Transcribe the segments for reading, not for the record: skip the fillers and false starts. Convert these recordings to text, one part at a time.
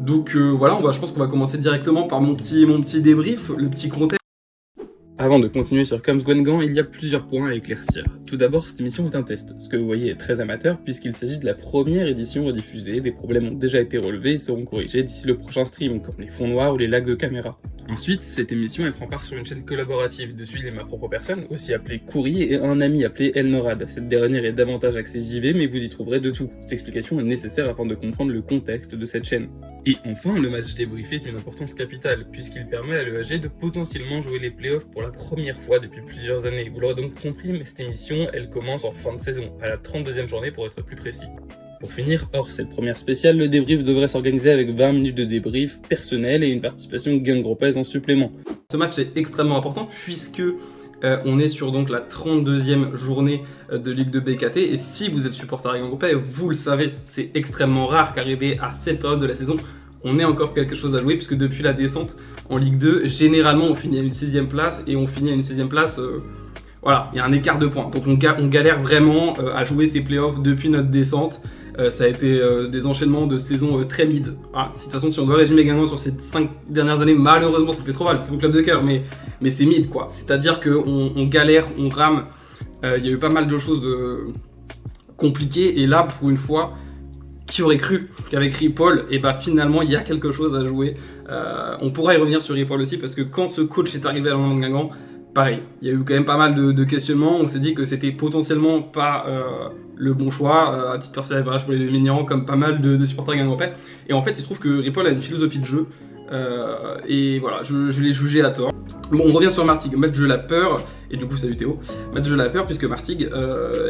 Donc voilà, je pense qu'on va commencer directement par mon petit débrief, le petit contexte. Avant de continuer sur Coms Gwengan, il y a plusieurs points à éclaircir. Tout d'abord, cette émission est un test. Ce que vous voyez est très amateur puisqu'il s'agit de la première édition rediffusée. Des problèmes ont déjà été relevés et seront corrigés d'ici le prochain stream, comme les fonds noirs ou les lags de caméra. Ensuite, cette émission elle prend part sur une chaîne collaborative. Dessus, il y a ma propre personne, aussi appelée Kouri, et un ami appelé Elnorad. Cette dernière est davantage axée JV, mais vous y trouverez de tout. Cette explication est nécessaire afin de comprendre le contexte de cette chaîne. Et enfin, le match débriefé est d'une importance capitale, puisqu'il permet à l'EAG de potentiellement jouer les playoffs pour la première fois depuis plusieurs années. Vous l'aurez donc compris, mais cette émission, elle commence en fin de saison, à la 32e journée pour être plus précis. Pour finir, hors cette première spéciale, le débrief devrait s'organiser avec 20 minutes de débrief personnel et une participation gang groupaise en supplément. Ce match est extrêmement important puisque on est sur donc la 32e journée de Ligue 2 BKT et si vous êtes supporter gang groupais, vous le savez, c'est extrêmement rare qu'arrivé à cette période de la saison, on ait encore quelque chose à jouer puisque depuis la descente en Ligue 2, généralement on finit à une 6e place et on finit à une 6e place... Voilà, il y a un écart de points. Donc on galère vraiment à jouer ces playoffs depuis notre descente. Ça a été des enchaînements de saisons très mid. Ah, de toute façon, si on doit résumer Guingamp sur ces 5 dernières années, malheureusement, ça fait trop mal. C'est mon club de cœur, mais c'est mid, quoi. C'est-à-dire qu'on galère, on rame. Il y a eu pas mal de choses compliquées. Et là, pour une fois, qui aurait cru qu'avec Ripoll, et bah finalement, il y a quelque chose à jouer. On pourra y revenir sur Ripoll aussi, parce que quand ce coach est arrivé à l'Orléans de Guingamp, pareil, il y a eu quand même pas mal de questionnements, on s'est dit que c'était potentiellement pas le bon choix, à titre personnel, voilà, je voulais le mignon comme pas mal de supporters guingampais, et en fait il se trouve que Ripoll a une philosophie de jeu, et voilà, je l'ai jugé à tort. Bon, on revient sur Martigues, match de la peur, et du coup salut Théo, match de la peur puisque Martigues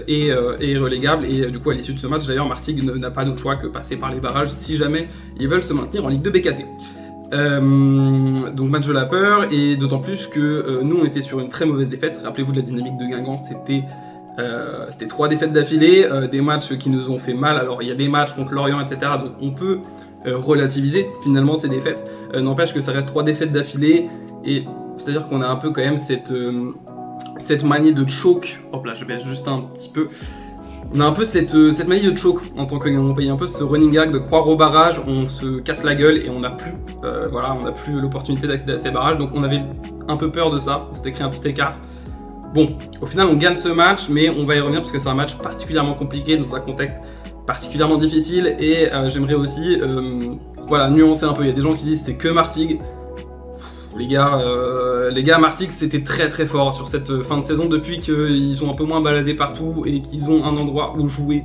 est relégable, et du coup à l'issue de ce match d'ailleurs, Martigues n'a pas d'autre choix que passer par les barrages si jamais ils veulent se maintenir en Ligue 2 BKT. Donc match de la peur et d'autant plus que nous on était sur une très mauvaise défaite. Rappelez-vous de la dynamique de Guingamp, c'était 3 défaites d'affilée, des matchs qui nous ont fait mal. Alors il y a des matchs contre Lorient etc, donc on peut relativiser finalement ces défaites, n'empêche que ça reste 3 défaites d'affilée et c'est à dire qu'on a un peu quand même cette manie de choke. Hop là je baisse juste un petit peu. On a un peu cette manie de choke en tant que Guingamp, on paye un peu ce running gag de croire au barrage, on se casse la gueule et on n'a plus, l'opportunité d'accéder à ces barrages, donc on avait un peu peur de ça, on s'était créé un petit écart. Bon, au final on gagne ce match, mais on va y revenir parce que c'est un match particulièrement compliqué dans un contexte particulièrement difficile et j'aimerais aussi nuancer un peu. Il y a des gens qui disent c'est que Martigues. Les gars, Martigues c'était très très fort sur cette fin de saison depuis qu'ils sont un peu moins baladés partout et qu'ils ont un endroit où jouer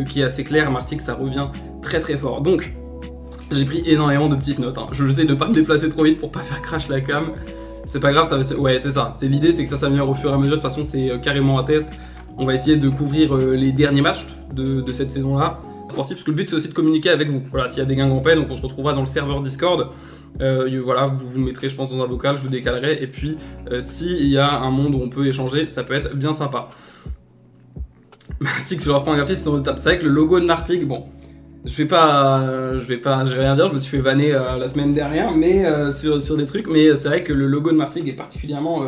qui est assez clair. Martigues ça revient très très fort. Donc j'ai pris énormément de petites notes. Je sais de pas me déplacer trop vite pour pas faire crash la cam. C'est pas grave, c'est ça. L'idée c'est que ça s'améliore au fur et à mesure. De toute façon c'est carrément un test. On va essayer de couvrir les derniers matchs de cette saison là. Parce que le but c'est aussi de communiquer avec vous. Voilà, s'il y a des Guingampais, donc on se retrouvera dans le serveur Discord. Voilà, vous mettrez je pense dans un vocal, je vous décalerai. Et puis s'il y a un monde où on peut échanger, ça peut être bien sympa. Martigues, je leur reprends un graphiste sur le table. C'est vrai que le logo de Martigues, bon, je vais rien dire, je me suis fait vanner la semaine dernière, mais sur des trucs, mais c'est vrai que le logo de Martigues est particulièrement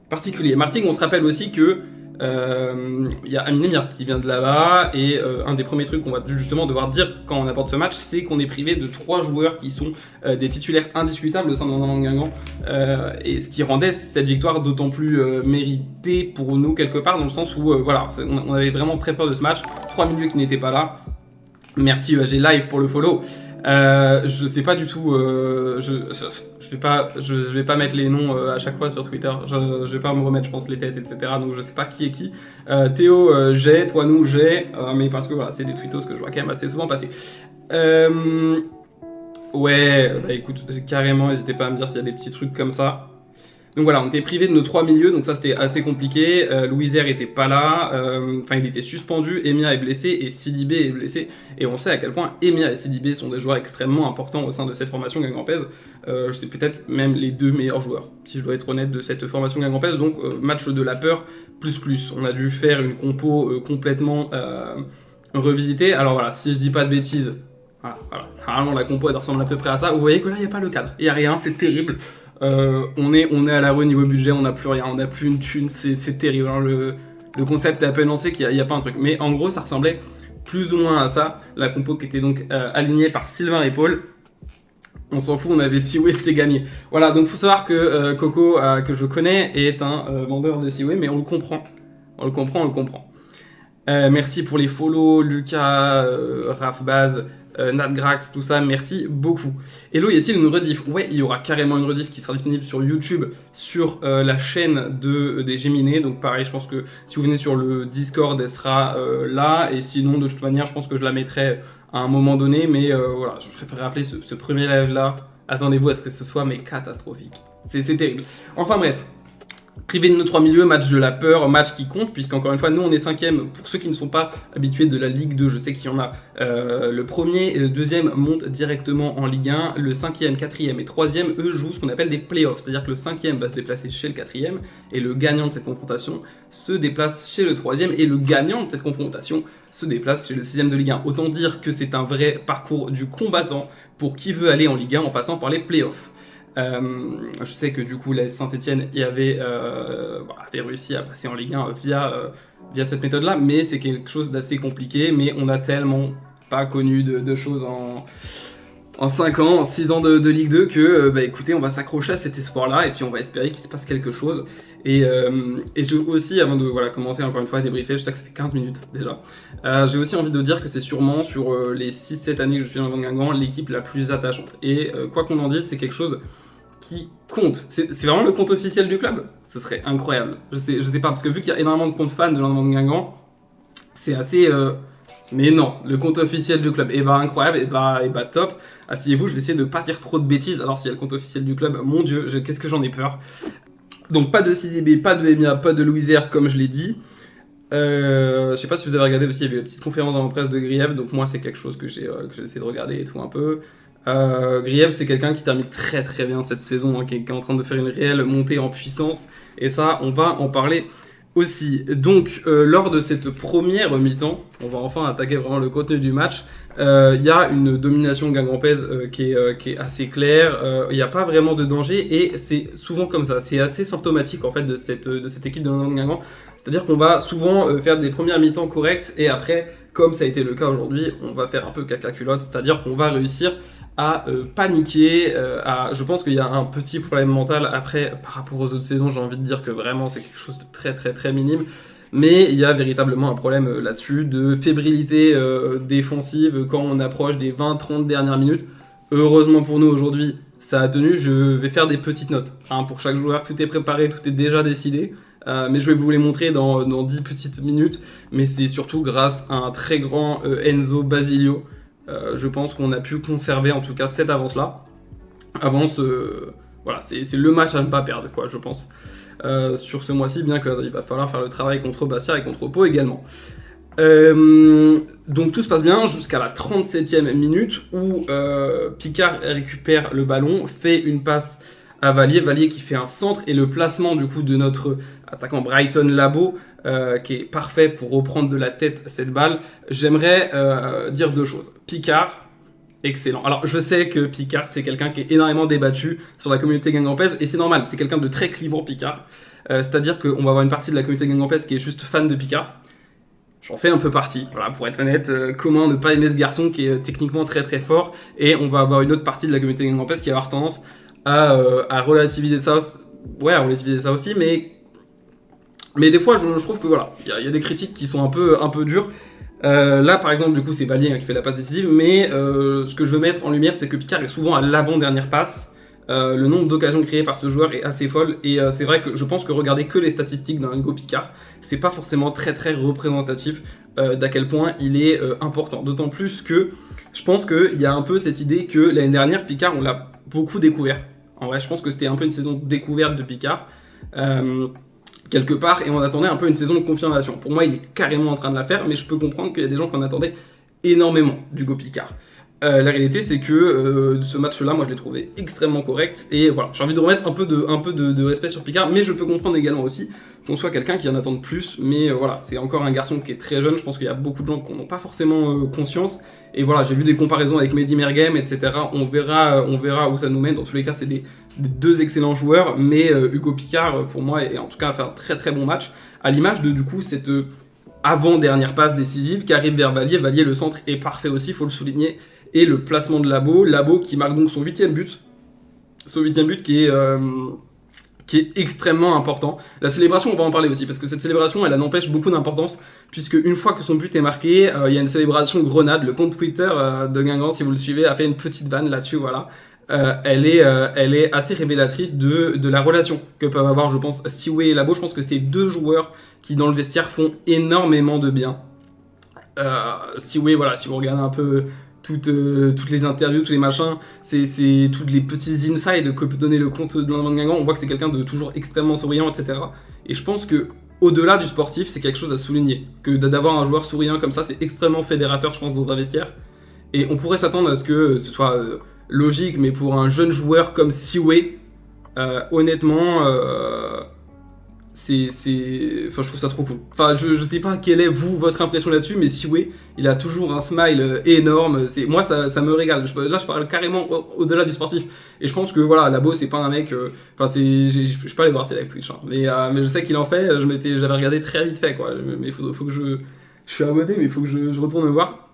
particulier. Martigues, on se rappelle aussi que il y a Amine Emir qui vient de là-bas et un des premiers trucs qu'on va justement devoir dire quand on aborde ce match, c'est qu'on est privé de 3 joueurs qui sont des titulaires indiscutables au sein de l'Orléans de Guingamp et ce qui rendait cette victoire d'autant plus méritée pour nous quelque part dans le sens où on avait vraiment très peur de ce match. 3 milieux qui n'étaient pas là. Merci EAG Live pour le follow. Je sais pas du tout, je vais pas mettre les noms à chaque fois sur Twitter, je vais pas me remettre je pense les têtes etc, donc je sais pas qui est qui. Théo j'ai, toi nous j'ai, mais parce que voilà c'est des tweetos que je vois quand même assez souvent passer. Ouais, bah écoute, carrément n'hésitez pas à me dire s'il y a des petits trucs comme ça. Donc voilà, on était privé de nos 3 milieux, donc ça c'était assez compliqué. Louiser était pas là, il était suspendu, Emia est blessé et Sidibé est blessé. Et on sait à quel point Emia et Sidibé sont des joueurs extrêmement importants au sein de cette formation guingampaise. C'est peut-être même les 2 meilleurs joueurs, si je dois être honnête, de cette formation guingampaise. Donc match de la peur, plus. On a dû faire une compo complètement revisitée. Alors voilà, si je dis pas de bêtises, voilà. Normalement la compo elle ressemble à peu près à ça. Vous voyez que là il n'y a pas le cadre, il n'y a rien, c'est terrible. On est à la rue niveau budget, on n'a plus rien, on n'a plus une thune, c'est terrible. Hein, le concept est à peine lancé qu'il n'y a pas un truc. Mais en gros, ça ressemblait plus ou moins à ça. La compo qui était donc alignée par Sylvain et Paul. On s'en fout, on avait Seaway, c'était gagné. Voilà, donc faut savoir que Coco, que je connais, est un vendeur de Seaway, mais on le comprend. On le comprend. Merci pour les follow, Lucas, Raph Baz, Nat Grax, tout ça, merci beaucoup. Hello, y a-t-il une rediff? Ouais, il y aura carrément une rediff qui sera disponible sur YouTube, sur la chaîne des Géminés. Donc pareil, je pense que si vous venez sur le Discord, elle sera là. Et sinon, de toute manière, je pense que je la mettrai à un moment donné. Mais voilà, je préfère rappeler ce premier live-là. Attendez-vous à ce que ce soit, mais catastrophique. C'est terrible. Enfin bref. Privé de nos 3 milieux, match de la peur, match qui compte, puisqu'encore une fois, nous on est 5e. Pour ceux qui ne sont pas habitués de la Ligue 2, je sais qu'il y en a. Le premier et le deuxième montent directement en Ligue 1. Le 5e, 4e et 3e, eux, jouent ce qu'on appelle des playoffs. C'est-à-dire que le 5e va se déplacer chez le 4e, et le gagnant de cette confrontation se déplace chez le 3e, et le gagnant de cette confrontation se déplace chez le 6e de Ligue 1. Autant dire que c'est un vrai parcours du combattant pour qui veut aller en Ligue 1 en passant par les playoffs. Je sais que du coup la Saint-Etienne avait réussi à passer en Ligue 1 via cette méthode là, mais c'est quelque chose d'assez compliqué. Mais on a tellement pas connu de choses en 5 ans, en 6 ans de Ligue 2 que écoutez, on va s'accrocher à cet espoir là et puis on va espérer qu'il se passe quelque chose. Et j'ai aussi, avant de commencer encore une fois à débriefer, je sais que ça fait 15 minutes déjà, j'ai aussi envie de dire que c'est sûrement sur les 6-7 années que je suis dans le Guingamp l'équipe la plus attachante. Et quoi qu'on en dise, c'est quelque chose qui compte. C'est vraiment le compte officiel du club. Ce serait incroyable. Je sais pas, parce que vu qu'il y a énormément de comptes fans de l'Enlèvement de Guingamp, c'est assez... Mais non, le compte officiel du club, incroyable, top. Asseyez-vous, je vais essayer de pas dire trop de bêtises. Alors s'il y a le compte officiel du club, mon dieu, qu'est-ce que j'en ai peur. Donc pas de CDB, pas de EMIA, pas de Louisière, comme je l'ai dit. Je sais pas si vous avez regardé aussi, il y avait une petite conférence dans la presse de Griève, donc moi c'est quelque chose que j'ai essayé de regarder et tout un peu. Griève, c'est quelqu'un qui termine très très bien cette saison, hein, qui est en train de faire une réelle montée en puissance, et ça on va en parler aussi. Donc lors de cette première mi-temps, on va enfin attaquer vraiment le contenu du match. Il y a une domination guingampaise qui est assez claire, il n'y a pas vraiment de danger, et c'est souvent comme ça, c'est assez symptomatique en fait de cette équipe de Guingamp. C'est-à-dire qu'on va souvent faire des premières mi-temps correctes, et après, comme ça a été le cas aujourd'hui, on va faire un peu caca-culotte, c'est-à-dire qu'on va réussir à paniquer. Je pense qu'il y a un petit problème mental après, par rapport aux autres saisons, j'ai envie de dire que vraiment c'est quelque chose de très très très minime. Mais il y a véritablement un problème là-dessus, de fébrilité défensive quand on approche des 20-30 dernières minutes. Heureusement pour nous aujourd'hui, ça a tenu. Je vais faire des petites notes. Hein, pour chaque joueur, tout est préparé, tout est déjà décidé. Mais je vais vous les montrer dans 10 petites minutes. Mais c'est surtout grâce à un très grand Enzo Basilio. Je pense qu'on a pu conserver en tout cas cette avance-là. Voilà, c'est le match à ne pas perdre, quoi, je pense. Sur ce mois-ci, bien qu'il va falloir faire le travail contre Bastia et contre Pau également. Donc tout se passe bien jusqu'à la 37e minute où Picard récupère le ballon, fait une passe à Vallier qui fait un centre, et le placement du coup de notre attaquant Brighton Labo qui est parfait pour reprendre de la tête cette balle. J'aimerais dire deux choses. Picard, excellent. Alors je sais que Picard c'est quelqu'un qui est énormément débattu sur la communauté guingampaise, et c'est normal, c'est quelqu'un de très clivant Picard. C'est-à-dire qu'on va avoir une partie de la communauté guingampaise qui est juste fan de Picard. J'en fais un peu partie, voilà, pour être honnête. Comment ne pas aimer ce garçon qui est techniquement très très fort, et on va avoir une autre partie de la communauté guingampaise qui va avoir tendance à relativiser ça. Ouais, à relativiser ça aussi, mais des fois je trouve que voilà, il y a des critiques qui sont un peu dures. Là par exemple du coup c'est Vallier qui fait la passe décisive, mais ce que je veux mettre en lumière c'est que Picard est souvent à l'avant-dernière passe. Le nombre d'occasions créées par ce joueur est assez folle, et c'est vrai que je pense que regarder que les statistiques d'un Hugo Picard, c'est pas forcément très très représentatif d'à quel point il est important. D'autant plus que je pense qu'il y a un peu cette idée que l'année dernière Picard on l'a beaucoup découvert. En vrai je pense que c'était un peu une saison découverte de Picard. Quelque part, et on attendait un peu une saison de confirmation. Pour moi, il est carrément en train de la faire, mais je peux comprendre qu'il y a des gens qui en attendaient énormément d'Hugo Picard. La réalité, c'est que ce match-là, moi, je l'ai trouvé extrêmement correct, et voilà, j'ai envie de remettre un peu de respect sur Picard, mais je peux comprendre également aussi qu'on soit quelqu'un qui en attende plus, mais voilà, c'est encore un garçon qui est très jeune. Je pense qu'il y a beaucoup de gens qui n'en ont pas forcément conscience, et voilà, j'ai vu des comparaisons avec Mehdi Merguem, etc. On verra où ça nous mène. Dans tous les cas, c'est des deux excellents joueurs, mais Hugo Picard, pour moi, est en tout cas a fait un très très bon match, à l'image de du coup cette avant-dernière passe décisive qui arrive vers Vallier. Vallier, le centre est parfait aussi, il faut le souligner, et le placement de Labo qui marque donc son 8e but. Son 8e but qui est extrêmement important. La célébration, on va en parler aussi, parce que cette célébration, elle n'empêche beaucoup d'importance, puisque une fois que son but est marqué, il y a une célébration grenade. Le compte Twitter de Guingamp, si vous le suivez, a fait une petite vanne là-dessus, voilà. Elle est assez révélatrice de la relation que peuvent avoir, je pense, Siwe et Labo. Je pense que c'est deux joueurs qui, dans le vestiaire, font énormément de bien. Siwe, voilà, si vous regardez un peu toutes les interviews, tous les machins, c'est tous les petits insides que peut donner le compte de Van Guingamp. On voit que c'est quelqu'un de toujours extrêmement souriant, etc. Et je pense que au-delà du sportif, c'est quelque chose à souligner. Que d'avoir un joueur souriant comme ça, c'est extrêmement fédérateur, je pense, dans un vestiaire. Et on pourrait s'attendre à ce que ce soit logique, mais pour un jeune joueur comme Siwe, honnêtement, enfin, je trouve ça trop cool. Enfin, je sais pas quelle est votre impression là-dessus, mais Siwe, il a toujours un smile énorme. Moi, ça me régale. Là, je parle carrément au-delà du sportif. Et je pense que voilà, Labo, c'est pas un mec. Enfin, je suis pas allé voir ses live Twitch, hein, mais je sais qu'il en fait. J'avais regardé très vite fait, quoi. Mais faut que je suis abonné, mais il faut que je retourne me voir.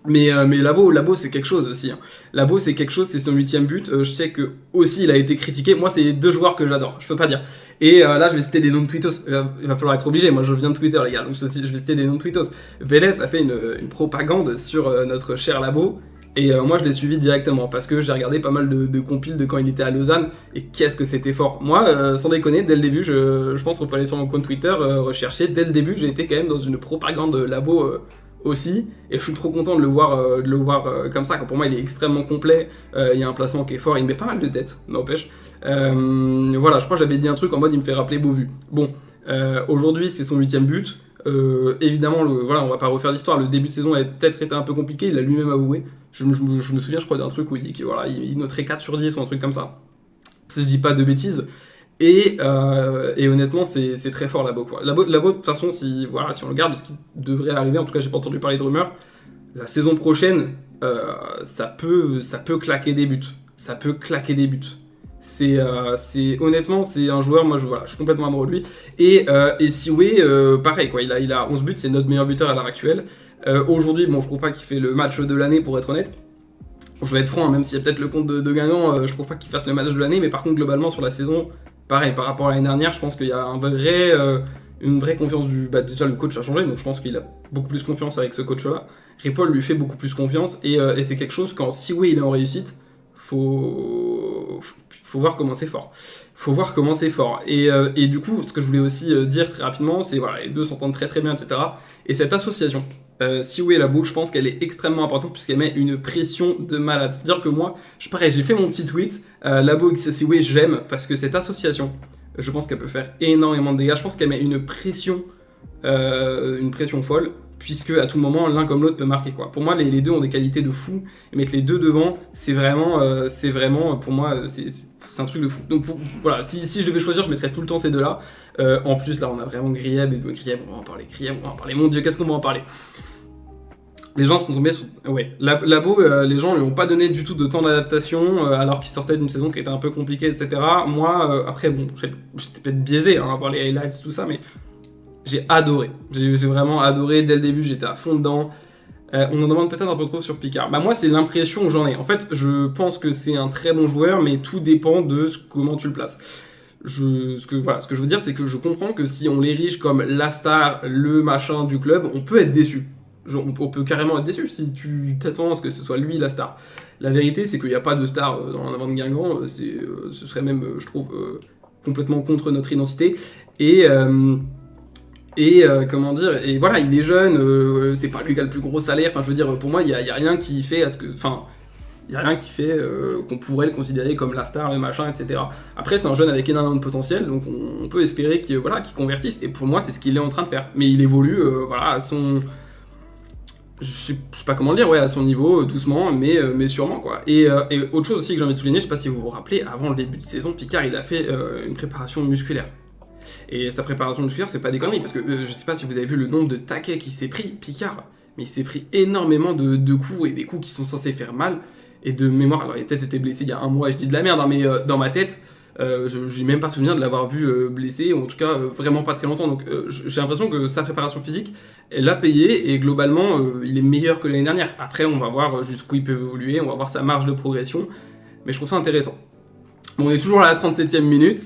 Mais Labo c'est quelque chose aussi. Hein. Labo c'est quelque chose, c'est son 8e but. Je sais que aussi il a été critiqué. Moi c'est deux joueurs que j'adore, je peux pas dire. Et là je vais citer des noms de tweetos. Il va falloir être obligé. Moi je viens de Twitter les gars, donc je vais citer des noms de tweetos. Vélez a fait une propagande sur notre cher Labo. Et moi je l'ai suivi directement parce que j'ai regardé pas mal de compiles de quand il était à Lausanne. Et qu'est-ce que c'était fort. Moi sans déconner, dès le début, je pense qu'on peut aller sur mon compte Twitter rechercher. Dès le début j'ai été quand même dans une propagande Labo aussi, et je suis trop content de le voir comme ça, quand pour moi il est extrêmement complet, il y a un placement qui est fort, il met pas mal de têtes, n'empêche. Voilà, je crois que j'avais dit un truc en mode il me fait rappeler Beauvu. Bon, aujourd'hui c'est son 8e but, évidemment, voilà, on va pas refaire l'histoire, le début de saison a peut-être été un peu compliqué, il a lui-même avoué, je me souviens je crois d'un truc où il dit que voilà, il noterait 4 sur 10 ou un truc comme ça, si je dis pas de bêtises. Et honnêtement, c'est très fort Labo, quoi. Labo, de toute façon, si on regarde ce qui devrait arriver, en tout cas, j'ai pas entendu parler de rumeurs, la saison prochaine, ça peut claquer des buts. Ça peut claquer des buts. Honnêtement, c'est un joueur, moi, je suis complètement amoureux de lui. Et Siwe, pareil, quoi. Il a 11 buts, c'est notre meilleur buteur à l'heure actuelle. Aujourd'hui, bon, je trouve pas qu'il fait le match de l'année, pour être honnête. Je vais être franc, hein, même s'il y a peut-être le compte de Guingamp, je trouve pas qu'il fasse le match de l'année, mais par contre, globalement, sur la saison, pareil, par rapport à l'année dernière, je pense qu'il y a une vraie confiance déjà le coach a changé, donc je pense qu'il a beaucoup plus confiance avec ce coach-là. Ripoll lui fait beaucoup plus confiance, et c'est quelque chose, quand Siwe il est en réussite, faut voir comment c'est fort. Faut voir comment c'est fort. Et du coup, ce que je voulais aussi dire très rapidement, c'est voilà, les deux s'entendent très très bien, etc. Et cette association, Siwe et Labo, je pense qu'elle est extrêmement importante puisqu'elle met une pression de malade. C'est-à-dire que moi, pareil, j'ai fait mon petit tweet, Labo x Siwe, j'aime parce que cette association, je pense qu'elle peut faire énormément de dégâts. Je pense qu'elle met une pression folle, puisque à tout moment, l'un comme l'autre peut marquer, quoi. Pour moi, les deux ont des qualités de fou, et mettre les deux devant, c'est vraiment, pour moi, c'est un truc de fou. Donc voilà, si je devais choisir, je mettrais tout le temps ces deux-là. En plus, là, on a vraiment Grieb, on va en parler. Mon Dieu, qu'est-ce qu'on va en parler? Les gens sont tombés sur... Ouais, Labo, les gens lui ont pas donné du tout de temps d'adaptation, alors qu'il sortait d'une saison qui était un peu compliquée, etc. Moi, après, bon, j'étais peut-être biaisé à voir les highlights, tout ça, mais j'ai adoré. J'ai vraiment adoré. Dès le début, j'étais à fond dedans. On en demande peut-être un peu trop sur Picard. Moi, c'est l'impression que j'en ai. En fait, je pense que c'est un très bon joueur, mais tout dépend de comment tu le places. Ce que je veux dire, c'est que je comprends que si on l'érige comme la star, le machin du club, on peut être déçu. On peut carrément être déçu si tu t'attends à ce que ce soit lui la star. La vérité, c'est qu'il n'y a pas de star dans la Van Guingamp. Ce serait même, je trouve, complètement contre notre identité. Comment dire, et voilà, il est jeune, c'est pas lui qui a le plus gros salaire, enfin je veux dire, pour moi, il y a rien qui fait à ce que, enfin, il y a rien qui fait qu'on pourrait le considérer comme la star, le machin, etc. Après, c'est un jeune avec énormément de potentiel, donc on peut espérer qu'il convertisse, et pour moi, c'est ce qu'il est en train de faire. Mais il évolue, voilà, à son... Je sais pas comment le dire, ouais, à son niveau, doucement, mais sûrement, quoi. Et autre chose aussi que j'ai envie de souligner, je sais pas si vous vous rappelez, avant le début de saison, Picard, il a fait une préparation musculaire. Et sa préparation musculaire, c'est pas des conneries, parce que je sais pas si vous avez vu le nombre de taquets qu'il s'est pris, Picard, mais il s'est pris énormément de coups, et des coups qui sont censés faire mal, et de mémoire, alors il a peut-être été blessé il y a un mois, et je dis de la merde, hein, mais dans ma tête, J'ai même pas souvenir de l'avoir vu blessé, ou en tout cas vraiment pas très longtemps. Donc j'ai l'impression que sa préparation physique, elle l'a payé, et globalement, il est meilleur que l'année dernière. Après, on va voir jusqu'où il peut évoluer, on va voir sa marge de progression, mais je trouve ça intéressant. Bon, on est toujours à la 37e minute.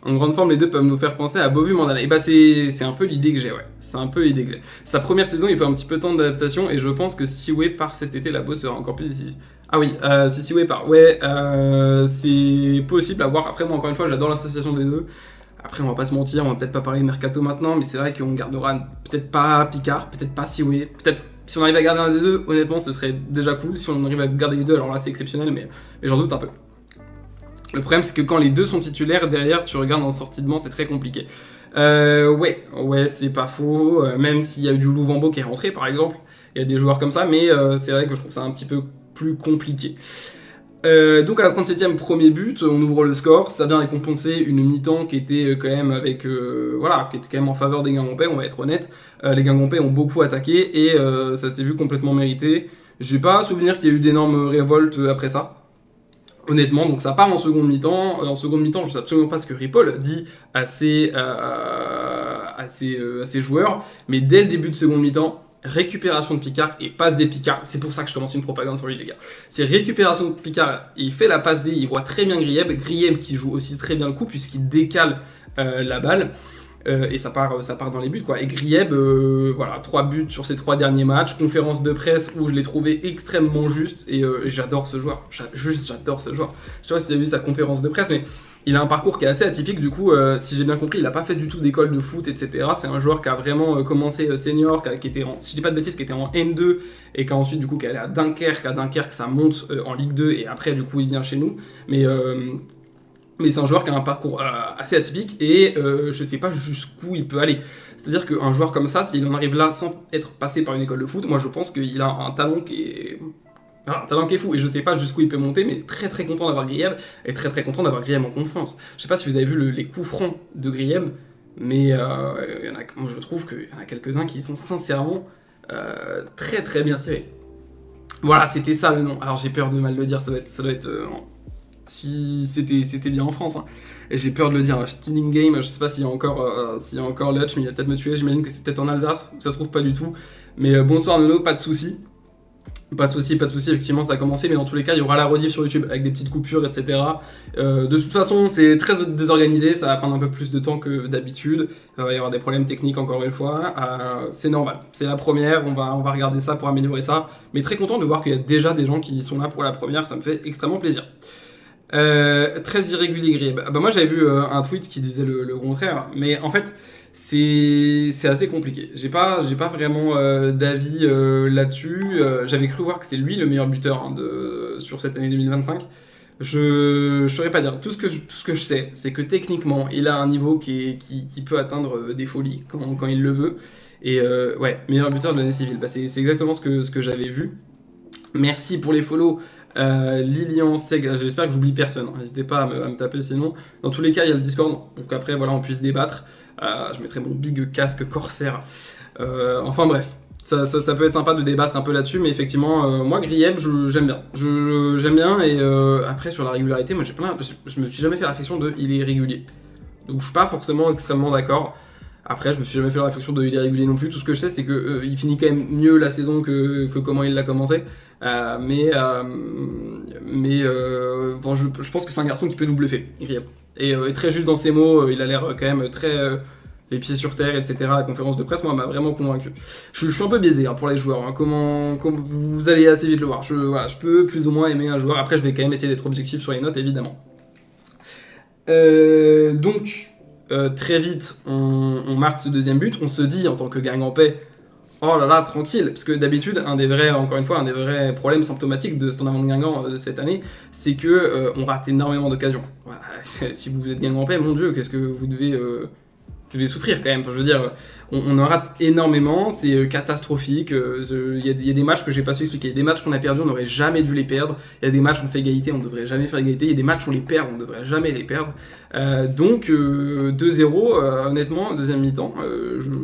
En grande forme, les deux peuvent nous faire penser à Bovu Mandanda. Et bah, c'est un peu l'idée que j'ai, ouais. C'est un peu l'idée que j'ai. Sa première saison, il faut un petit peu de temps d'adaptation, et je pense que si Siwe part cet été, la Bosse sera encore plus décisive. Ah oui, si Siwe part, ouais, c'est possible à voir. Après, moi, encore une fois, j'adore l'association des deux. Après, on va pas se mentir, on va peut-être pas parler de Mercato maintenant, mais c'est vrai qu'on gardera peut-être pas Picard, peut-être pas Siwe, peut-être si on arrive à garder un des deux, honnêtement, ce serait déjà cool. Si on arrive à garder les deux, alors là, c'est exceptionnel, mais j'en doute un peu. Le problème, c'est que quand les deux sont titulaires, derrière, tu regardes en sortie de banc, c'est très compliqué. Ouais, c'est pas faux. Même s'il y a eu du Louvambo qui est rentré, par exemple, il y a des joueurs comme ça, mais c'est vrai que je trouve ça un petit peu plus compliqué. Donc à la 37e, premier but, on ouvre le score. Ça vient récompenser une mi-temps qui était quand même qui était quand même en faveur des Guingampais, on va être honnête. Les Guingampais ont beaucoup attaqué et ça s'est vu complètement mérité. J'ai pas souvenir qu'il y a eu d'énormes révoltes après ça. Honnêtement, donc ça part en seconde mi-temps. En seconde mi-temps, je sais absolument pas ce que Ripoll dit à ses joueurs, mais dès le début de seconde mi-temps, récupération de Picard et passe des Picard. C'est pour ça que je commence une propagande sur lui, les gars. C'est récupération de Picard, il fait la passe D, il voit très bien Grieb qui joue aussi très bien le coup puisqu'il décale la balle. Et ça part dans les buts, quoi. Et Grieb, voilà, 3 buts sur ses 3 derniers matchs, conférence de presse où je l'ai trouvé extrêmement juste, et j'adore ce joueur. J'adore ce joueur. Je sais pas si vous avez vu sa conférence de presse, mais il a un parcours qui est assez atypique, du coup, si j'ai bien compris, il n'a pas fait du tout d'école de foot, etc. C'est un joueur qui a vraiment commencé senior, qui était si je dis pas de bêtises, qui était en N2, et qui a ensuite, du coup, qui est allé à Dunkerque. À Dunkerque, ça monte en Ligue 2, et après, du coup, il vient chez nous. Mais c'est un joueur qui a un parcours assez atypique et je sais pas jusqu'où il peut aller. C'est-à-dire qu'un joueur comme ça, s'il en arrive là sans être passé par une école de foot, moi je pense qu'il a un talent qui est fou, et je sais pas jusqu'où il peut monter, mais très très content d'avoir Grieb, et très très content d'avoir Grieb en confiance. Je sais pas si vous avez vu les coups francs de Grieb, mais moi je trouve qu'il y en a quelques-uns qui sont sincèrement très très bien tirés. Voilà, c'était ça le nom. Alors j'ai peur de mal le dire, ça doit être si c'était bien en France, hein. Et j'ai peur de le dire, Stealing Game, je sais pas s'il y a encore Lutch, mais il va peut-être me tuer, j'imagine que c'est peut-être en Alsace, ça se trouve pas du tout. Mais bonsoir Nono, pas de soucis. Pas de soucis, effectivement ça a commencé, mais dans tous les cas il y aura la rediff sur YouTube avec des petites coupures, etc. De toute façon c'est très désorganisé, ça va prendre un peu plus de temps que d'habitude, il va y avoir des problèmes techniques encore une fois, c'est normal, c'est la première, on va regarder ça pour améliorer ça, mais très content de voir qu'il y a déjà des gens qui sont là pour la première, ça me fait extrêmement plaisir. Très irrégulier Grieb. Bah moi j'avais vu un tweet qui disait le contraire, mais en fait c'est assez compliqué. J'ai pas vraiment d'avis là-dessus. J'avais cru voir que c'est lui le meilleur buteur sur cette année 2025. Je saurais pas dire. Tout ce que je sais, c'est que techniquement il a un niveau qui peut atteindre des folies quand il le veut. Et ouais, meilleur buteur de l'année civile. Bah, c'est exactement ce que j'avais vu. Merci pour les follow. Lilian Seg, j'espère que j'oublie personne, n'hésitez pas à me taper sinon. Dans tous les cas, il y a le Discord, donc après voilà, on puisse débattre. Je mettrai mon big casque Corsair. Enfin bref, ça peut être sympa de débattre un peu là-dessus, mais effectivement, moi Grieb, j'aime bien. J'aime bien, et après sur la régularité, moi je me suis jamais fait la réflexion de il est régulier. Donc je suis pas forcément extrêmement d'accord. Après, je me suis jamais fait la réflexion de il est régulier non plus. Tout ce que je sais, c'est que il finit quand même mieux la saison que comment il l'a commencé. Mais bon, je pense que c'est un garçon qui peut nous bluffer, Grieb. Et très juste dans ses mots, il a l'air quand même très les pieds sur terre, etc. La conférence de presse, moi, m'a vraiment convaincu. Je suis un peu biaisé pour les joueurs. Comment vous allez assez vite le voir. Je peux plus ou moins aimer un joueur. Après, je vais quand même essayer d'être objectif sur les notes, évidemment. Donc. Très vite, on marque ce deuxième but, on se dit en tant que Guingampais, oh là là, tranquille, parce que d'habitude, un des vrais problèmes symptomatiques de ce tournament de Guingamp de cette année, c'est que on rate énormément d'occasions. Voilà, si vous êtes Guingampais, mon Dieu, qu'est-ce que vous devez souffrir quand même. Enfin, je veux dire, on en rate énormément, c'est catastrophique. Il y a des matchs que j'ai pas su expliquer. Il y a des matchs qu'on a perdus, on n'aurait jamais dû les perdre. Il y a des matchs qu'on fait égalité, on ne devrait jamais faire égalité. Il y a des matchs où on les perd, on ne devrait jamais les perdre. Donc 2-0, honnêtement, deuxième mi-temps,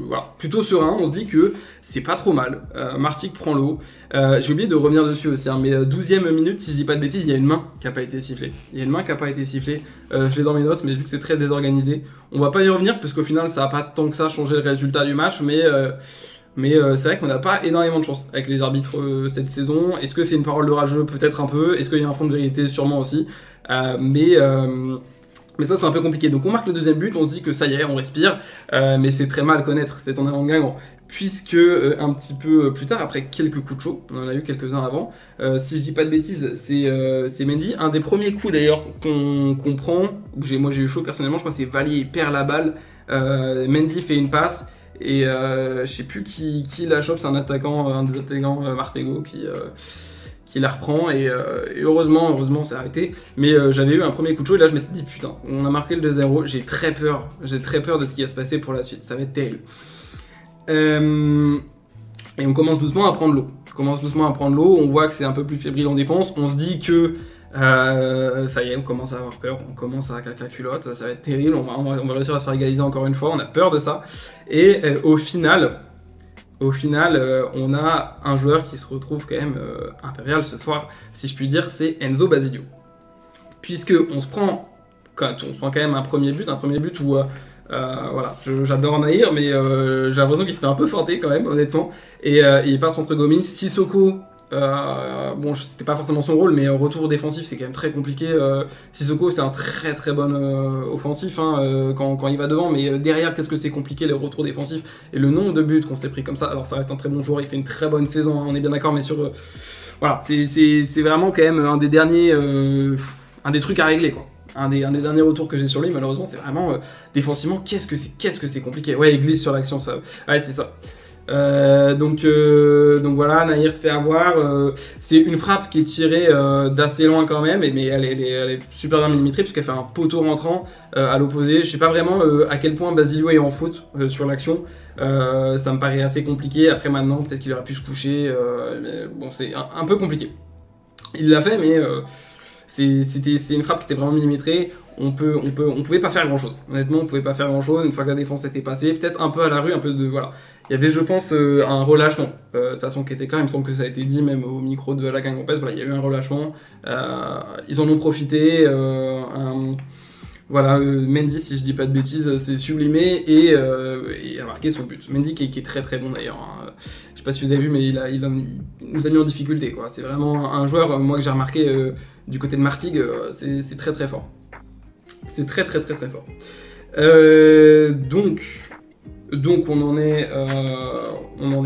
voilà, plutôt serein. On se dit que c'est pas trop mal. Martigues prend l'eau. J'ai oublié de revenir dessus aussi, hein, mais 12e minute, si je dis pas de bêtises, il y a une main qui n'a pas été sifflée. Je l'ai dans mes notes, mais vu que c'est très désorganisé, on va pas y revenir parce qu'au final, ça n'a pas tant que ça changé le résultat du match, mais c'est vrai qu'on n'a pas énormément de chance avec les arbitres cette saison. Est-ce que c'est une parole de rageux? Peut-être un peu. Est-ce qu'il y a un fond de vérité? Sûrement aussi. Mais ça, c'est un peu compliqué. Donc on marque le deuxième but, on se dit que ça y est, on respire, mais c'est très mal connaître, c'est en avant de Guingamp. Puisque un petit peu plus tard, après quelques coups de chaud, on en a eu quelques-uns avant, si je dis pas de bêtises, c'est Mendy. Un des premiers coups d'ailleurs qu'on prend, moi j'ai eu chaud personnellement, je crois que c'est Vallier, il perd la balle, Mendy fait une passe, et je sais plus qui la chope, c'est un des attaquants Martego qui la reprend, et heureusement c'est arrêté. Mais j'avais eu un premier coup de chaud, et là je m'étais dit putain, on a marqué le 2-0, j'ai très peur de ce qui va se passer pour la suite, ça va être terrible. Et on commence doucement à prendre l'eau. On voit que c'est un peu plus fébrile en défense. On se dit que ça y est, on commence à avoir peur, on commence à caca culotte, ça va être terrible, on va réussir à se faire égaliser encore une fois, on a peur de ça. Et au final, on a un joueur qui se retrouve quand même impérial ce soir, si je puis dire, c'est Enzo Basilio. Puisque on se prend quand même un premier but où voilà, j'adore Naïr, mais j'ai l'impression qu'il se fait un peu feinter quand même, honnêtement. Et il passe entre Gomis, Sissoko. Bon, c'était pas forcément son rôle, mais retour défensif, c'est quand même très compliqué. Sissoko, c'est un très très bon offensif quand il va devant, mais derrière, qu'est-ce que c'est compliqué les retours défensifs et le nombre de buts qu'on s'est pris comme ça. Alors, ça reste un très bon joueur, il fait une très bonne saison, hein, on est bien d'accord, mais voilà, c'est vraiment quand même un des derniers, un des trucs à régler, quoi. Un des derniers retours que j'ai sur lui, malheureusement, c'est vraiment défensivement, qu'est-ce que c'est compliqué. Ouais, il glisse sur l'action, ça. Ouais, c'est ça. Donc voilà, Naïr se fait avoir. C'est une frappe qui est tirée d'assez loin quand même, mais elle est super bien millimétrée puisqu'elle fait un poteau rentrant à l'opposé. Je sais pas vraiment à quel point Basilio est en faute sur l'action. Ça me paraît assez compliqué. Après maintenant, peut-être qu'il aurait pu se coucher. Mais bon, c'est un peu compliqué. Il l'a fait, mais c'est une frappe qui était vraiment millimétrée. On pouvait pas faire grand chose. Honnêtement, on pouvait pas faire grand chose une fois que la défense était passée. Peut-être un peu à la rue, un peu de voilà. Il y avait, je pense, un relâchement. De toute façon, qui était clair. Il me semble que ça a été dit même au micro de la Guingampès. Voilà, il y a eu un relâchement. Ils en ont profité. Voilà, Mendy, si je dis pas de bêtises, s'est sublimé et a marqué son but. Mendy qui est très très bon d'ailleurs. Hein. Je sais pas si vous avez vu, mais il nous a mis en difficulté, quoi. C'est vraiment un joueur, moi que j'ai remarqué du côté de Martigues, c'est très très fort. C'est très très très très fort. Donc on en est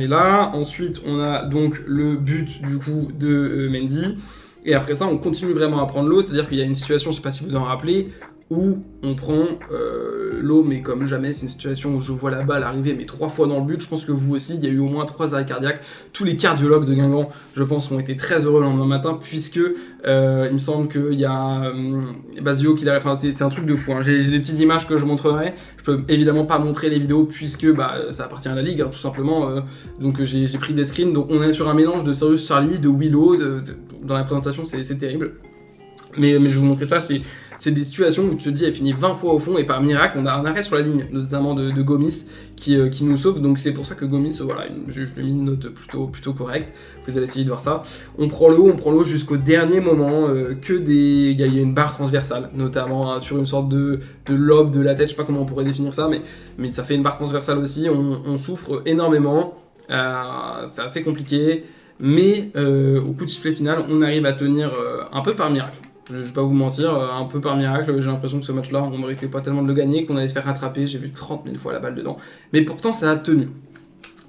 là. Ensuite on a donc le but du coup de Mendy. Et après ça on continue vraiment à prendre l'eau. C'est-à-dire qu'il y a une situation, je sais pas si vous en rappelez, où on prend l'eau, mais comme jamais, c'est une situation où je vois la balle arriver, mais 3 fois dans le but. Je pense que vous aussi, il y a eu au moins 3 arrêts cardiaques. Tous les cardiologues de Guingamp, je pense, ont été très heureux le lendemain matin, puisque il me semble qu'il y a Basio qui l'a. Enfin, c'est un truc de fou. Hein. J'ai des petites images que je montrerai. Je peux évidemment pas montrer les vidéos, puisque ça appartient à la Ligue, hein, tout simplement. Donc j'ai pris des screens. Donc on est sur un mélange de Sirius Charlie, de Willow. Dans la présentation, c'est terrible. Mais je vais vous montrer ça, c'est des situations où tu te dis elle finit 20 fois au fond et par miracle on a un arrêt sur la ligne, notamment de Gomis qui nous sauve. Donc c'est pour ça que Gomis, voilà, je lui ai mis une note plutôt correcte. Vous allez essayer de voir ça. On prend l'eau jusqu'au dernier moment, il y a une barre transversale, notamment sur une sorte de lobe de la tête, je sais pas comment on pourrait définir ça, mais ça fait une barre transversale aussi. On souffre énormément, c'est assez compliqué. Mais au coup de sifflet final, on arrive à tenir un peu par miracle. Je vais pas vous mentir, un peu par miracle. J'ai l'impression que ce match-là, on ne méritait pas tellement de le gagner, qu'on allait se faire rattraper. J'ai vu 30 000 fois la balle dedans. Mais pourtant, ça a tenu.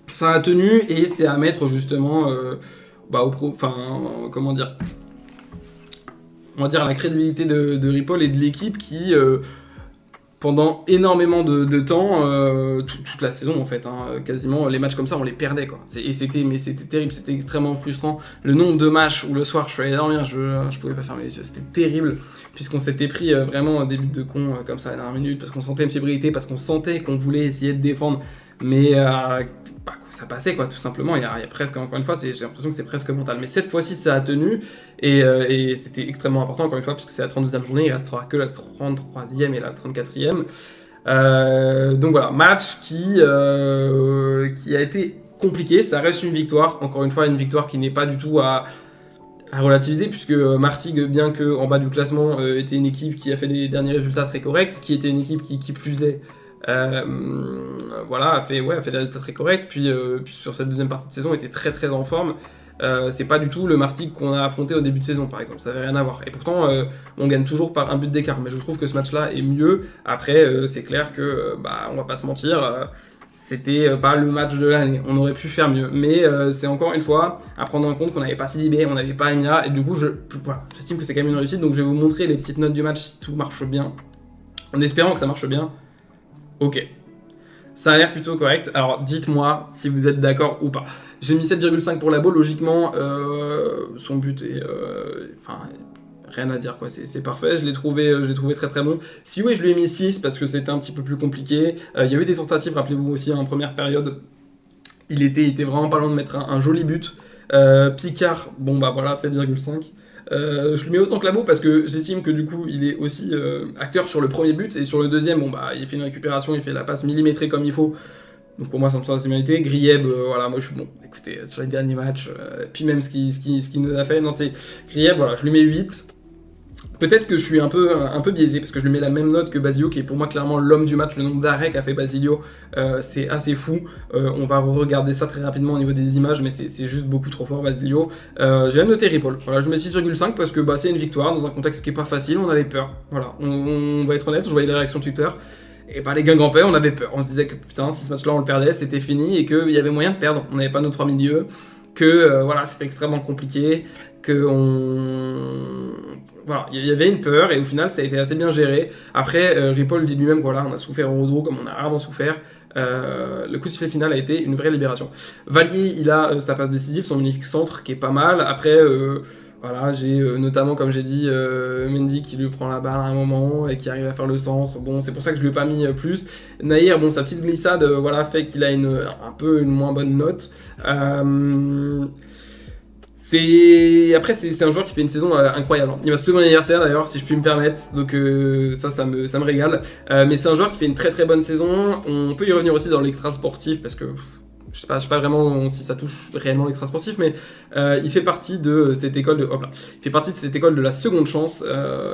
Ça a tenu et c'est à mettre justement comment dire, on va dire à la crédibilité de Ripoll et de l'équipe qui... pendant énormément de temps, toute la saison en fait, hein, quasiment les matchs comme ça on les perdait quoi. C'était terrible, c'était extrêmement frustrant. Le nombre de matchs où le soir je suis allé dormir, je pouvais pas fermer les yeux, c'était terrible puisqu'on s'était pris vraiment des buts de con comme ça à la dernière minute parce qu'on sentait une fébrilité, parce qu'on sentait qu'on voulait essayer de défendre mais ça passait quoi, tout simplement. Il y a presque, encore une fois, j'ai l'impression que c'est presque mental. Mais cette fois-ci, ça a tenu, et c'était extrêmement important, encore une fois, puisque c'est la 32e journée, il restera que la 33e et la 34e. Donc voilà, match qui a été compliqué, ça reste une victoire, encore une fois, une victoire qui n'est pas du tout à relativiser, puisque Martigues, bien qu'en bas du classement, était une équipe qui a fait des derniers résultats très corrects, qui était une équipe qui plus est, a fait des résultats très corrects, puis sur cette deuxième partie de saison était très très en forme. C'est pas du tout le Martigues qu'on a affronté au début de saison par exemple, ça n'avait rien à voir. Et pourtant on gagne toujours par un but d'écart, mais je trouve que ce match-là est mieux. Après c'est clair que on va pas se mentir, c'était pas le match de l'année, on aurait pu faire mieux. Mais c'est encore une fois à prendre en compte qu'on n'avait pas Sidibé, on n'avait pas Emia, et du coup j'estime que c'est quand même une réussite, donc je vais vous montrer les petites notes du match si tout marche bien, en espérant que ça marche bien. Ok, ça a l'air plutôt correct, alors dites-moi si vous êtes d'accord ou pas. J'ai mis 7,5 pour Labo, logiquement, son but est... rien à dire, quoi, c'est parfait, je l'ai trouvé très très bon. Si oui, je lui ai mis 6 parce que c'était un petit peu plus compliqué. Il y a eu des tentatives, rappelez-vous aussi, en première période, il était vraiment pas loin de mettre un joli but. Picard, 7,5. Je lui mets autant que Labo parce que j'estime que du coup il est aussi acteur sur le premier but, et sur le deuxième, il fait une récupération, il fait la passe millimétrée comme il faut. Donc pour moi, ça me semble assez mérité. Grieb, moi je suis bon. Écoutez, sur les derniers matchs, puis même ce qu'il nous a fait, c'est Grieb, je lui mets 8. Peut-être que je suis un peu biaisé, parce que je lui mets la même note que Basilio, qui est pour moi clairement l'homme du match. Le nombre d'arrêts qu'a fait Basilio, c'est assez fou. On va regarder ça très rapidement au niveau des images, mais c'est juste beaucoup trop fort, Basilio. J'ai même noté Ripoll. Je mets 6,5 parce que c'est une victoire dans un contexte qui est pas facile, on avait peur. On va être honnête, je voyais les réactions Twitter. Et les Guingampais, on avait peur. On se disait que putain, si ce match-là on le perdait, c'était fini et qu'il y avait moyen de perdre. On n'avait pas nos 3 milieux, que c'était extrêmement compliqué, il y avait une peur et au final ça a été assez bien géré. Après, Ripoll dit lui-même on a souffert au Rodro comme on a rarement souffert. Le coup de sifflet final a été une vraie libération. Valier, il a sa passe décisive, son magnifique centre qui est pas mal. Après, j'ai notamment, comme j'ai dit, Mendy qui lui prend la balle à un moment et qui arrive à faire le centre. Bon, c'est pour ça que je lui ai pas mis plus. Nahir, sa petite glissade, fait qu'il a un peu une moins bonne note. Après, c'est un joueur qui fait une saison incroyable. Il va se souhaiter mon anniversaire d'ailleurs, si je puis me permettre. Donc ça me régale. Mais c'est un joueur qui fait une très très bonne saison. On peut y revenir aussi dans l'extra sportif parce que je sais pas vraiment si ça touche réellement l'extra sportif, mais il fait partie de cette école de la seconde chance,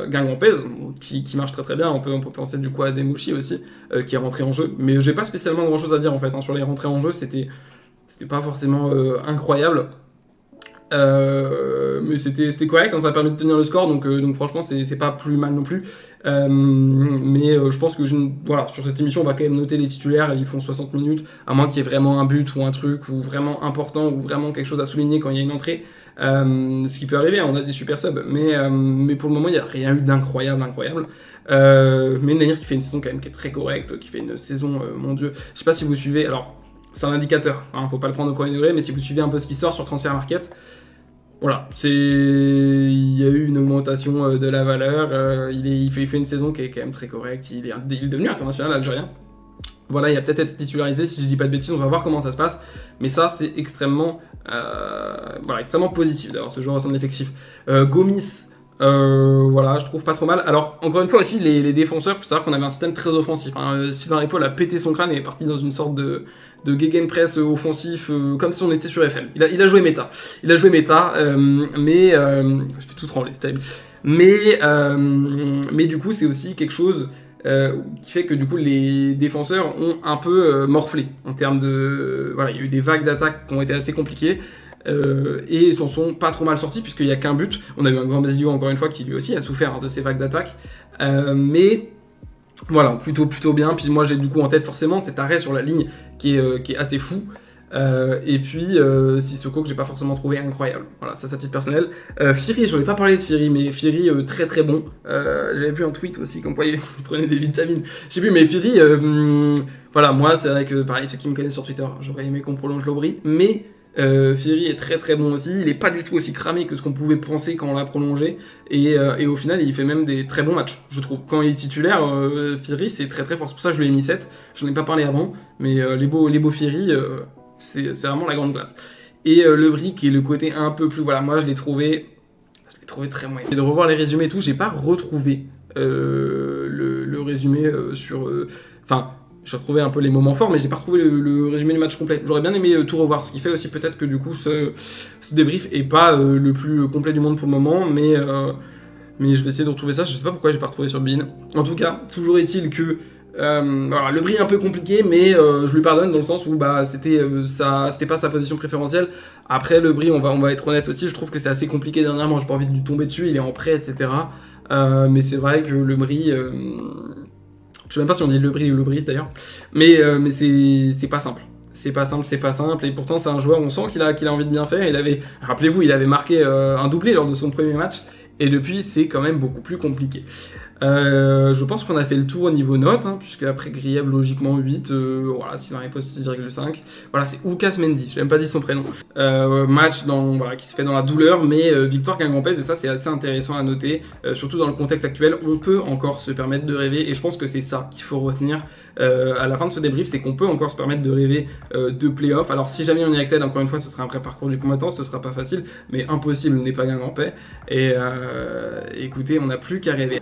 Guingampais, qui marche très très bien. On peut penser du coup à Demouchi aussi, qui est rentré en jeu. Mais j'ai pas spécialement grand chose à dire en fait. Sur les rentrées en jeu, c'était pas forcément incroyable. Mais c'était correct, ça a permis de tenir le score, donc franchement c'est pas plus mal non plus. Mais je pense que sur cette émission on va quand même noter les titulaires, ils font 60 minutes, à moins qu'il y ait vraiment un but ou un truc ou vraiment important ou vraiment quelque chose à souligner quand il y a une entrée. Ce qui peut arriver, on a des super subs, mais pour le moment il n'y a rien eu d'incroyable. Mais Nahir qui fait une saison quand même qui est très correcte, qui fait une saison, mon dieu, je sais pas si vous suivez, alors c'est un indicateur, faut pas le prendre au premier degré, mais si vous suivez un peu ce qui sort sur Transfer Market, il y a eu une augmentation de la valeur, il fait une saison qui est quand même très correcte, il est devenu international algérien. Il va peut-être être titularisé, si je dis pas de bêtises, on va voir comment ça se passe, mais ça c'est extrêmement positif d'avoir ce joueur au sein de l'effectif. Gomis, je trouve pas trop mal. Alors, encore une fois aussi, les défenseurs, il faut savoir qu'on avait un système très offensif. Sylvain Ripoll a pété son crâne et est parti dans une sorte de gegenpress offensif, comme si on était sur FM. Il a joué méta. Mais je fais tout trembler, c'est terrible. Mais du coup, c'est aussi quelque chose qui fait que du coup les défenseurs ont un peu morflé en termes de... il y a eu des vagues d'attaque qui ont été assez compliquées. Et ils s'en sont pas trop mal sortis puisqu'il n'y a qu'un but. On a eu un grand Basilio encore une fois qui lui aussi a souffert de ces vagues d'attaque, mais plutôt bien. Puis moi j'ai du coup en tête forcément cet arrêt sur la ligne qui est assez fou, et puis Sissoko que j'ai pas forcément trouvé incroyable. Ça c'est à titre personnel. Firi, j'en ai pas parlé de Firi, mais Firi très très bon. J'avais vu un tweet aussi comme quoi il prenait des vitamines, je sais plus, mais Firi moi c'est vrai que pareil, ceux qui me connaissent sur Twitter, j'aurais aimé qu'on prolonge l'Aubry, mais Ferry est très très bon aussi, il est pas du tout aussi cramé que ce qu'on pouvait penser quand on l'a prolongé, et au final il fait même des très bons matchs, je trouve. Quand il est titulaire, Ferry c'est très très fort, c'est pour ça que je lui ai mis 7, j'en ai pas parlé avant, mais les beaux Ferry, c'est vraiment la grande classe. Et le Brie qui est le côté un peu plus, voilà, moi je l'ai trouvé très moyen. Et de revoir les résumés et tout, j'ai pas retrouvé le résumé sur... Enfin, j'ai retrouvé un peu les moments forts, mais j'ai pas retrouvé le résumé du match complet. J'aurais bien aimé tout revoir, ce qui fait aussi peut-être que du coup ce débrief est pas le plus complet du monde pour le moment, mais je vais essayer de retrouver ça. Je sais pas pourquoi j'ai pas retrouvé sur Bein. En tout cas, toujours est-il que voilà, le Brie est un peu compliqué, mais je lui pardonne dans le sens où bah, c'était pas sa position préférentielle. Après, le Brie, on va être honnête aussi, je trouve que c'est assez compliqué dernièrement. J'ai pas envie de lui tomber dessus, il est en prêt, etc. Mais c'est vrai que le Brie. Je sais même pas si on dit le Brie ou le Brise d'ailleurs. Mais c'est pas simple. C'est pas simple. Et pourtant, c'est un joueur, on sent qu'il a envie de bien faire. Rappelez-vous, il avait marqué un doublé lors de son premier match. Et depuis, c'est quand même beaucoup plus compliqué. Je pense qu'on a fait le tour au niveau notes, hein, puisque après Grieb, logiquement 8, voilà, Sylvain Riposte 6,5. Voilà, c'est Oukas Mendy, j'ai même pas dit son prénom. Match qui se fait dans la douleur, mais victoire Guingampès, et ça c'est assez intéressant à noter, surtout dans le contexte actuel, on peut encore se permettre de rêver, et je pense que c'est ça qu'il faut retenir à la fin de ce débrief, c'est qu'on peut encore se permettre de rêver de play-off. Alors si jamais on y accède, encore une fois, ce sera un vrai parcours du combattant, ce sera pas facile, mais impossible n'est pas Guingampais, et écoutez, on n'a plus qu'à rêver.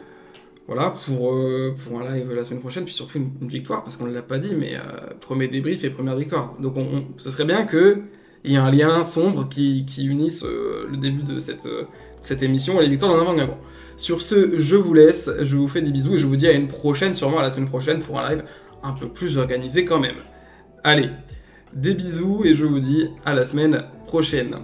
Voilà, pour un live la semaine prochaine, puis surtout une victoire, parce qu'on ne l'a pas dit, mais premier débrief et première victoire. Donc ce serait bien qu'il y ait un lien sombre qui unisse le début de cette émission et les victoires d'en avant Guingamp. Sur ce, je vous laisse, je vous fais des bisous et je vous dis à une prochaine, sûrement à la semaine prochaine, pour un live un peu plus organisé quand même. Allez, des bisous et je vous dis à la semaine prochaine.